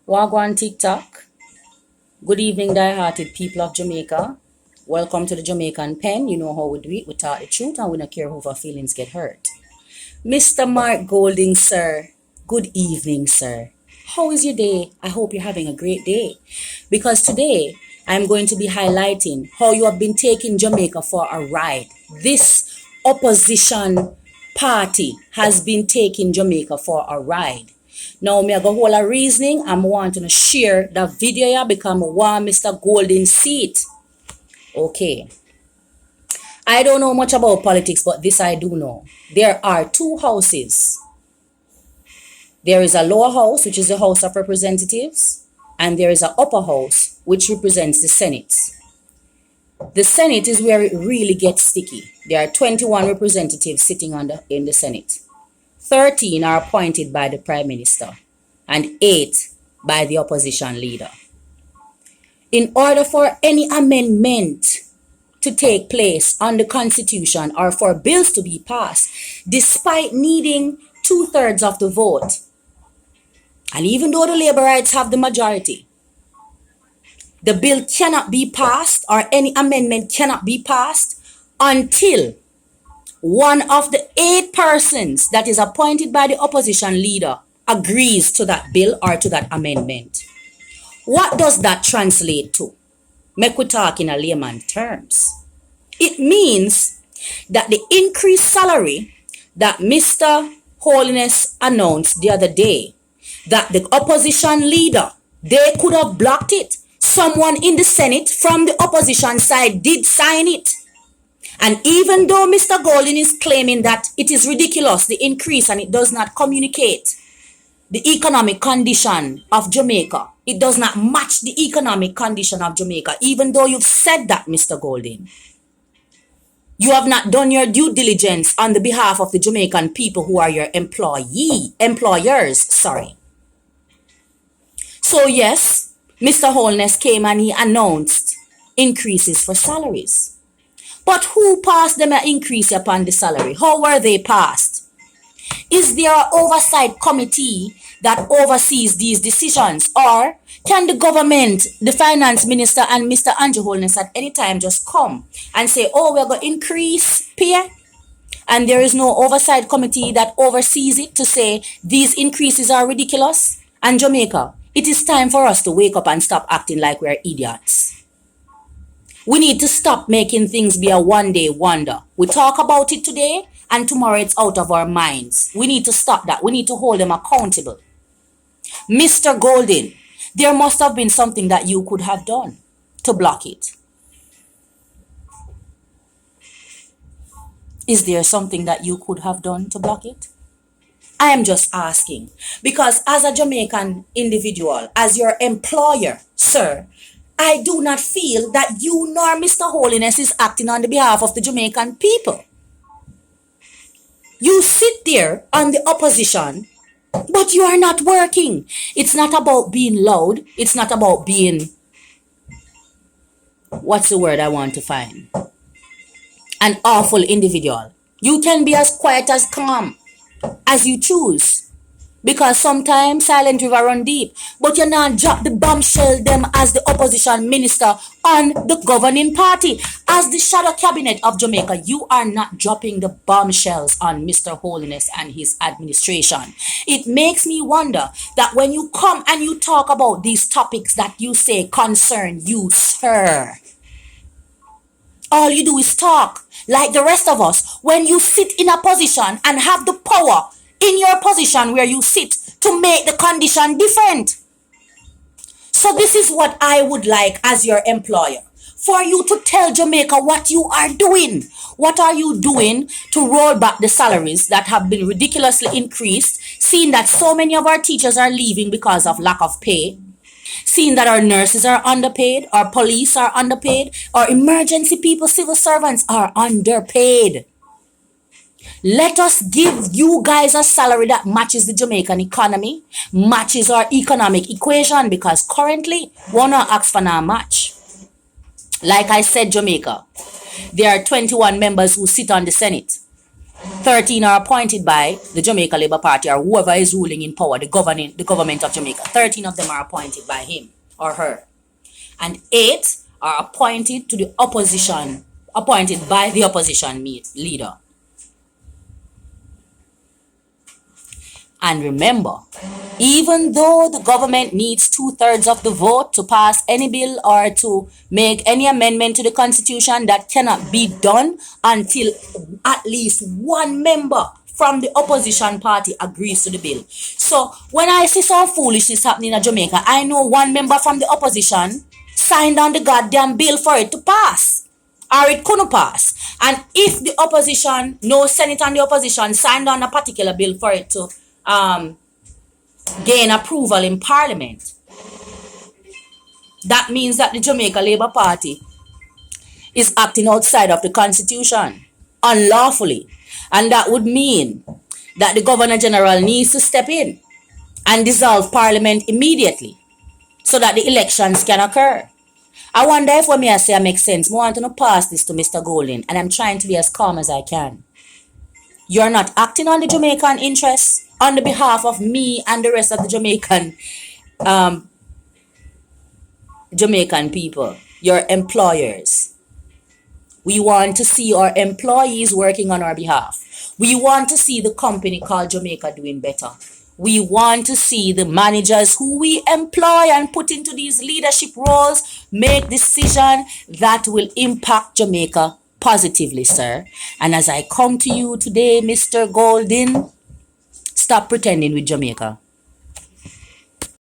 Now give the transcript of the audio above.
Wagwan TikTok. Good evening, die-hearted people of Jamaica. Welcome to the Jamaican Pen. You know how we do it. We talk the truth and we don't care who our feelings get hurt. Mr. Mark Golding, sir. Good evening, sir. How is your day? I hope you're having a great day. Because today, I'm going to be highlighting how you have been taking Jamaica for a ride. This opposition party has been taking Jamaica for a ride. Now, me I go hold a reasoning. I'm wanting to share the video here because I want Mr. Golden seat. Okay. I don't know much about politics, but this I do know. There are two houses. There is a lower house, which is the House of Representatives, and there is an upper house, which represents the Senate. The Senate is where it really gets sticky. There are 21 representatives sitting in the Senate. 13 are appointed by the Prime Minister and 8 by the opposition leader. In order for any amendment to take place on the Constitution or for bills to be passed, despite needing 2/3 of the vote, and even though the Laborites have the majority, the bill cannot be passed or any amendment cannot be passed until one of the 8 persons that is appointed by the opposition leader agrees to that bill or to that amendment. What does that translate to? Make we talk in a layman terms. It means that the increased salary that Mr. Holiness announced the other day, that the opposition leader, they could have blocked it. Someone in the Senate from the opposition side did sign it. And even though Mr. Golden is claiming that it is ridiculous, the increase, and it does not communicate the economic condition of Jamaica, it does not match the economic condition of Jamaica, even though you've said that, Mr. Golden. You have not done your due diligence on the behalf of the Jamaican people who are your employers. So yes, Mr. Holness came and he announced increases for salaries. But who passed them an increase upon the salary? How were they passed? Is there an oversight committee that oversees these decisions? Or can the government, the finance minister and Mr. Andrew Holness at any time just come and say, oh, we're going to increase pay? And there is no oversight committee that oversees it to say these increases are ridiculous? And Jamaica, it is time for us to wake up and stop acting like we're idiots. We need to stop making things be a one-day wonder. We talk about it today and tomorrow it's out of our minds. We need to stop that. We need to hold them accountable. Mr. Golden, there must have been something that you could have done to block it. Is there something that you could have done to block it? I am just asking because as a Jamaican individual, as your employer, sir, I do not feel that you nor Mr. Holiness is acting on the behalf of the Jamaican people. You sit there on the opposition, but you are not working. It's not about being loud. It's not about being, what's the word I want to find? An awful individual. You can be as quiet as calm as you choose. Because sometimes silent river run deep. But you not drop the bombshell them as the opposition minister on the governing party. As the shadow cabinet of Jamaica, you are not dropping the bombshells on Mr. Holiness and his administration. It makes me wonder that when you come and you talk about these topics that you say concern you, sir, all you do is talk like the rest of us. When you sit in a position and have the power in your position where you sit to make the condition different. So this is what I would like as your employer. For you to tell Jamaica what you are doing. What are you doing to roll back the salaries that have been ridiculously increased, seeing that so many of our teachers are leaving because of lack of pay, seeing that our nurses are underpaid, our police are underpaid, our emergency people, civil servants are underpaid. Let us give you guys a salary that matches the Jamaican economy, matches our economic equation, because currently, we're not asked for no match. Like I said, Jamaica, there are 21 members who sit on the Senate. 13 are appointed by the Jamaica Labour Party or whoever is ruling in power, the government of Jamaica. 13 of them are appointed by him or her. And 8 are appointed to the opposition, appointed by the opposition leader. And remember, even though the government needs 2/3 of the vote to pass any bill or to make any amendment to the constitution, that cannot be done until at least one member from the opposition party agrees to the bill. So when I see some foolishness happening in Jamaica, I know one member from the opposition signed on the goddamn bill for it to pass. Or it couldn't pass. And if the opposition, no Senate and the opposition signed on a particular bill for it to gain approval in Parliament, that means that the Jamaica Labour Party is acting outside of the Constitution unlawfully. And that would mean that the Governor General needs to step in and dissolve Parliament immediately so that the elections can occur. I wonder if what me I say makes sense. I want to pass this to Mr. Golden, and I'm trying to be as calm as I can. You're not acting on the Jamaican interests on the behalf of me and the rest of the Jamaican people, your employers. We want to see our employees working on our behalf. We want to see the company called Jamaica doing better. We want to see the managers who we employ and put into these leadership roles make decisions that will impact Jamaica positively, sir. And as I come to you today, Mr. Golden, stop pretending with Jamaica.